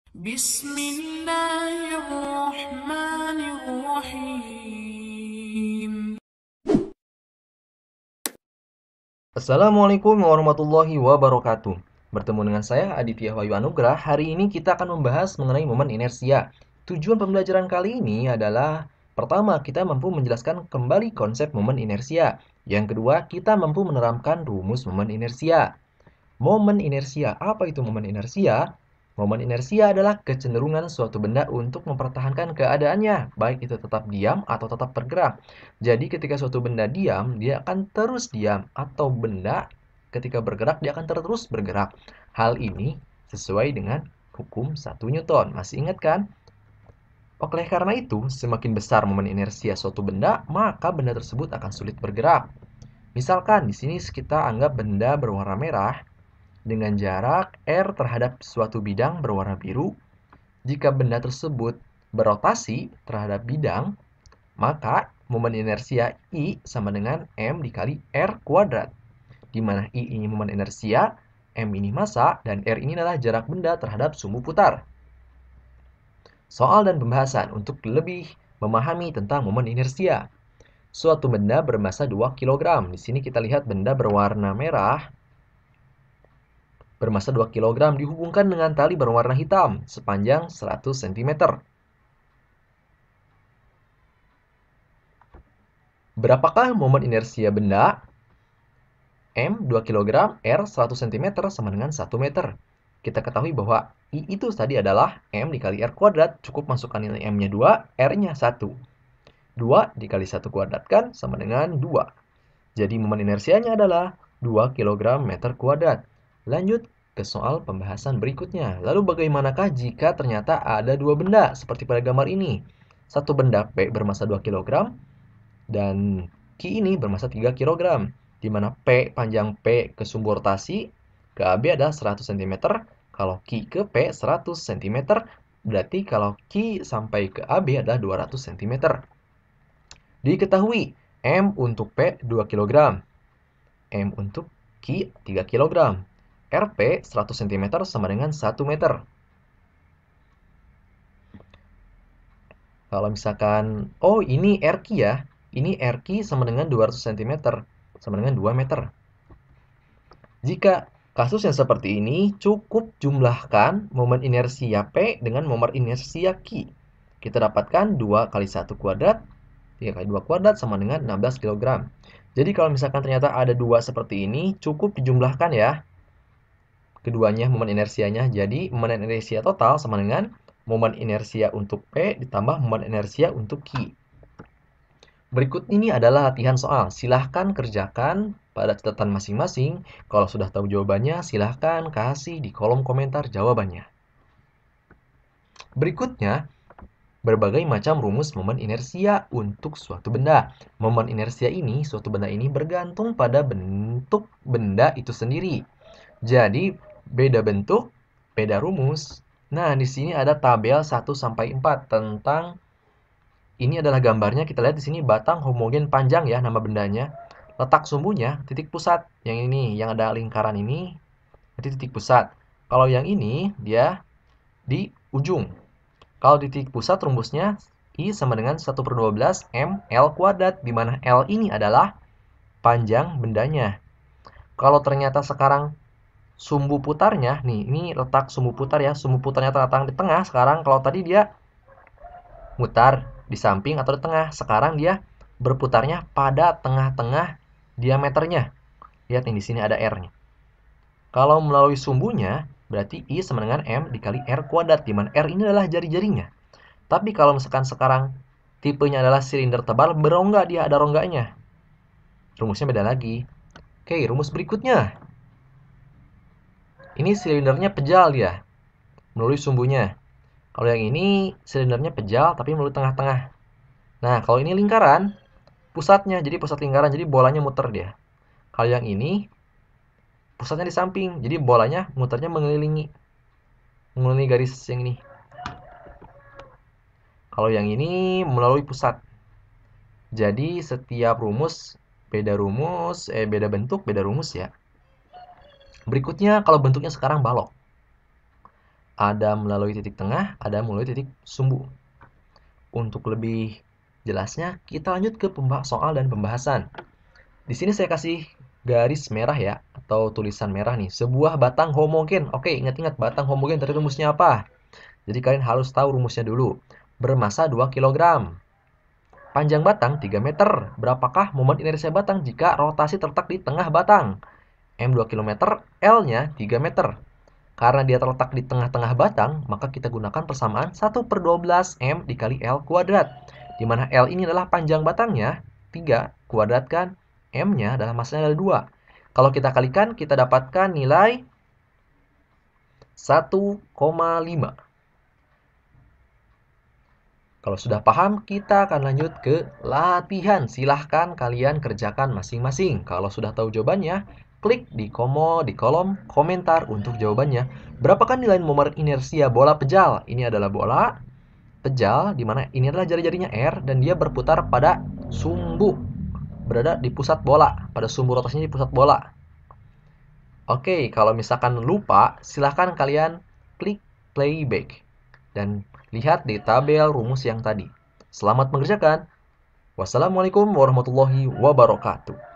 Bismillahirrahmanirrahim. Assalamualaikum warahmatullahi wabarakatuh. Bertemu dengan saya Aditya Wahyu Anugrah. Hari ini kita akan membahas mengenai momen inersia. Tujuan pembelajaran kali ini adalah pertama, kita mampu menjelaskan kembali konsep momen inersia. Yang kedua, kita mampu menerapkan rumus momen inersia. Momen inersia, apa itu momen inersia? Momen inersia adalah kecenderungan suatu benda untuk mempertahankan keadaannya, baik itu tetap diam atau tetap bergerak. Jadi ketika suatu benda diam, dia akan terus diam, atau benda ketika bergerak, dia akan terus bergerak. Hal ini sesuai dengan hukum 1 Newton. Masih ingat kan? Oleh karena itu, semakin besar momen inersia suatu benda, maka benda tersebut akan sulit bergerak. Misalkan di sini kita anggap benda berwarna merah dengan jarak R terhadap suatu bidang berwarna biru. Jika benda tersebut berotasi terhadap bidang, maka momen inersia I sama dengan M dikali R kuadrat. Di mana I ini momen inersia, M ini massa, dan R ini adalah jarak benda terhadap sumbu putar. Soal dan pembahasan untuk lebih memahami tentang momen inersia. Suatu benda bermassa 2 kg. Di sini kita lihat benda berwarna merah bermassa 2 kg dihubungkan dengan tali berwarna hitam sepanjang 100 cm. Berapakah momen inersia benda? M 2 kg, R 100 cm sama dengan 1 meter. Kita ketahui bahwa I itu tadi adalah M dikali R kuadrat. Cukup masukkan nilai M-nya 2, R-nya 1. 2 dikali 1 kuadrat kan sama dengan 2. Jadi momen inersianya adalah 2 kg meter kuadrat. Lanjut ke soal pembahasan berikutnya. Lalu bagaimanakah jika ternyata ada dua benda seperti pada gambar ini? Satu benda P bermassa 2 kg dan Q ini bermassa 3 kg. Di mana P panjang P ke sumbu rotasi ke AB adalah 100 cm. Kalau Q ke P 100 cm, berarti kalau Q sampai ke AB adalah 200 cm. Diketahui M untuk P 2 kg. M untuk Q 3 kg. RP 100 cm sama dengan 1 meter. Kalau misalkan, oh ini RQ ya. Ini RQ sama dengan 200 cm. Sama dengan 2 meter. Jika kasus yang seperti ini, cukup jumlahkan momen inersia P dengan momen inersia Q. Kita dapatkan 2 kali 1 kuadrat, 3 kali 2 kuadrat sama dengan 16 kg. Jadi kalau misalkan ternyata ada dua seperti ini, cukup dijumlahkan ya. Keduanya momen inersianya. Jadi momen inersia total sama dengan momen inersia untuk P ditambah momen inersia untuk Q. Berikut ini adalah latihan soal. Silahkan kerjakan pada catatan masing-masing. Kalau sudah tahu jawabannya, silahkan kasih di kolom komentar jawabannya. Berikutnya, berbagai macam rumus momen inersia untuk suatu benda. Momen inersia ini, suatu benda ini bergantung pada bentuk benda itu sendiri. Jadi, beda bentuk, beda rumus. Nah, di sini ada tabel 1 sampai 4 tentang ini adalah gambarnya. Kita lihat di sini batang homogen panjang ya nama bendanya. Letak sumbunya titik pusat. Yang ini, yang ada lingkaran ini, berarti titik pusat. Kalau yang ini dia di ujung. Kalau di titik pusat rumusnya I sama dengan 1/12 ml kuadrat, di mana L ini adalah panjang bendanya. Kalau ternyata sekarang sumbu putarnya, nih, ini letak sumbu putar ya. Sumbu putarnya terletak di tengah. Sekarang kalau tadi dia mutar di samping atau di tengah, sekarang dia berputarnya pada tengah-tengah diameternya. Lihat nih, di sini ada R-nya. Kalau melalui sumbunya, berarti I sama dengan M dikali R kuadrat, di mana R ini adalah jari-jarinya. Tapi kalau misalkan sekarang tipenya adalah silinder tebal, berongga, dia ada rongganya. Rumusnya beda lagi. Oke, rumus berikutnya. Ini silindernya pejal dia, melalui sumbunya. Kalau yang ini silindernya pejal tapi melalui tengah-tengah. Nah, kalau ini lingkaran, pusatnya jadi pusat lingkaran, jadi bolanya muter dia. Kalau yang ini pusatnya di samping, jadi bolanya muternya mengelilingi garis yang ini. Kalau yang ini melalui pusat. Jadi setiap rumus beda bentuk, beda rumus ya. Berikutnya kalau bentuknya sekarang balok. Ada melalui titik tengah, ada melalui titik sumbu. Untuk lebih jelasnya, kita lanjut ke soal dan pembahasan. Di sini saya kasih garis merah ya, atau tulisan merah nih. Sebuah batang homogen. Oke, ingat-ingat batang homogen tadi rumusnya apa? Jadi kalian harus tahu rumusnya dulu. Bermasa 2 kg. Panjang batang 3 meter. Berapakah momen inersia batang jika rotasi terletak di tengah batang? M 2 km, L-nya 3 meter. Karena dia terletak di tengah-tengah batang, maka kita gunakan persamaan 1/12 M dikali L kuadrat. Di mana L ini adalah panjang batangnya, 3, kuadratkan M-nya adalah masanya adalah 2. Kalau kita kalikan, kita dapatkan nilai 1,5. Kalau sudah paham, kita akan lanjut ke latihan. Silahkan kalian kerjakan masing-masing. Kalau sudah tahu jawabannya, klik di kolom komentar untuk jawabannya. Berapakah nilai momen inersia bola pejal? Ini adalah bola pejal, di mana ini adalah jari-jarinya R, dan dia berputar pada sumbu. Berada di pusat bola, pada sumbu rotasinya di pusat bola. Oke, kalau misalkan lupa, silahkan kalian klik playback. Dan lihat di tabel rumus yang tadi. Selamat mengerjakan. Wassalamualaikum warahmatullahi wabarakatuh.